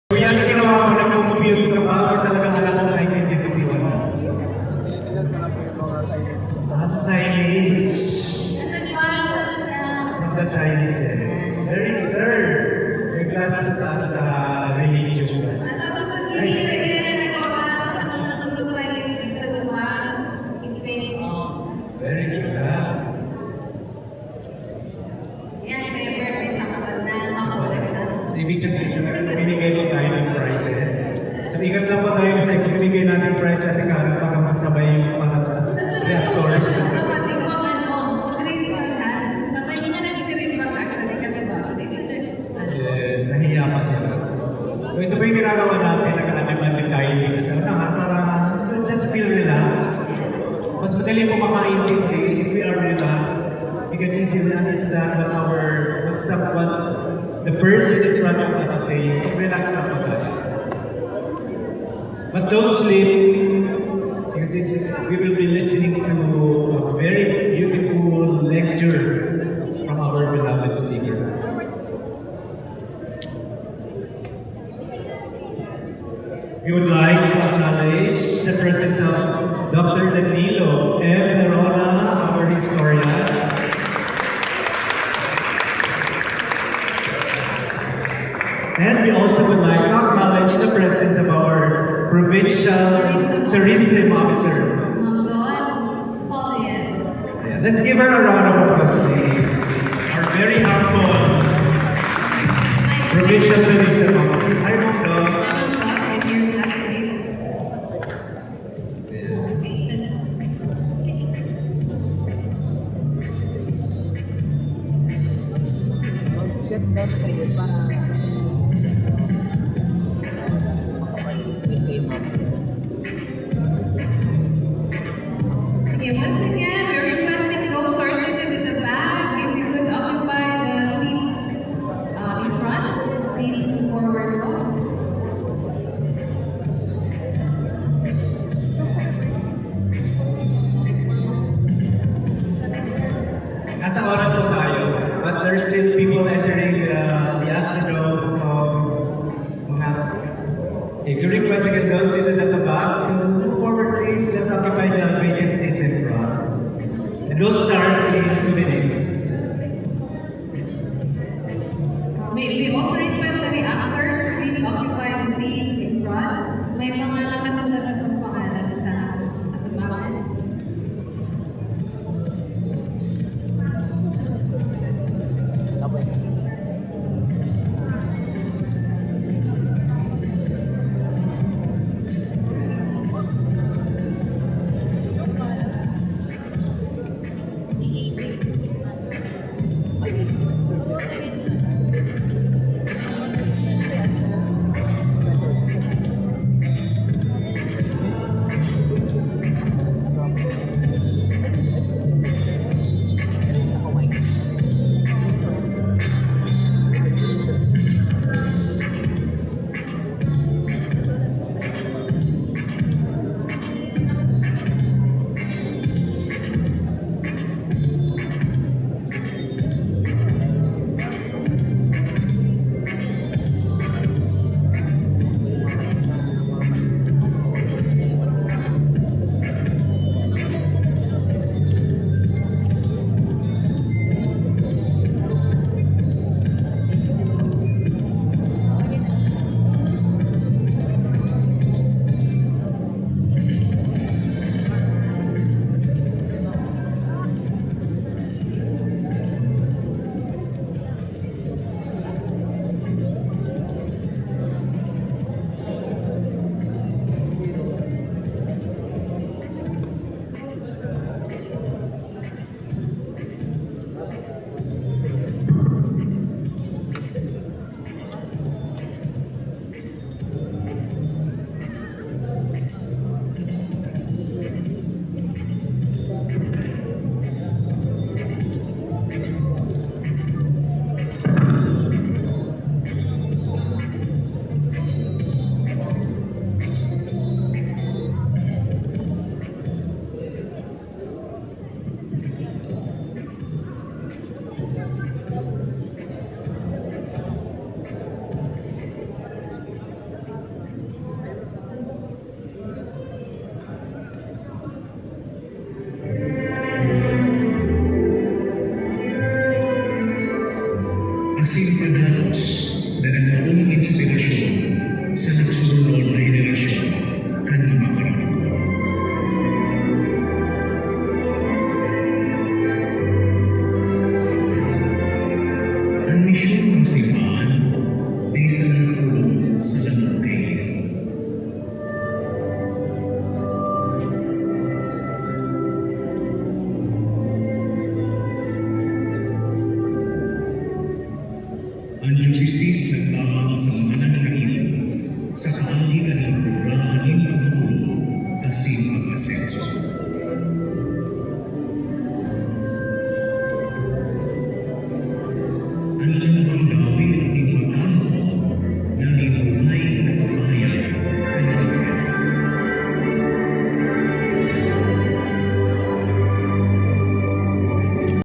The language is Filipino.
Kuya, ano ginawa mo? Nag-compute ka ba? Or talagang alam mo na identity mo? Tinitilan ko na po yung mga signage. Sa signage. From the signages. Very good, sir. May class na sa religion class. Very good, ha? So, ibig sabihin, binigay po tayo ng prizes. So, ikat lang po tayo sa ibigay natin prize at ikaw pagkakasabay para sa reactors. Yes, nahiya pa siya. So, ito po yung ginagawa natin, nag-animated tayo dito sa unahan para just feel relaxed. Mas madali po makaintindi if we are relaxed. We can easily understand what the person in front of us is saying. Relax lang po tayo. But don't sleep because we will be listening to a very beautiful lecture from our beloved speaker. We would like to acknowledge the presence of Dr. Danilo M. Verona, our historian. And we also would like to acknowledge the presence of our provincial tourism officer. Yeah, let's give her a round of applause, please. Our very humble provincial tourism officer. Hi, Ma'am Dog. Mag-set down kayo para makaparticipate kayo mamaya. Once again, we're requesting those who are seated in the back, if you could occupy the seats in front, please move forward. Nasa oras po tayo, but there's still people entering the Astrodome. So, if you request again those seated at the back to move forward, please. Let's occupy the vacant seats in front. And we'll start in 2 minutes. May we also request the reactors to please occupy the seats in front. May mga nakasulat na pong pangalan sa atabangan. Tapos, inspirasyon sa nagsunod na henerasyon kan mga panahon. Ang misyon ng simbahan ay sa nagtulong sa lamang kayo. Ang Diyosisis nagtabang sa mga nananahimik sa kaaligan ng programa ng Pangulo Tasim Pag-Asenso.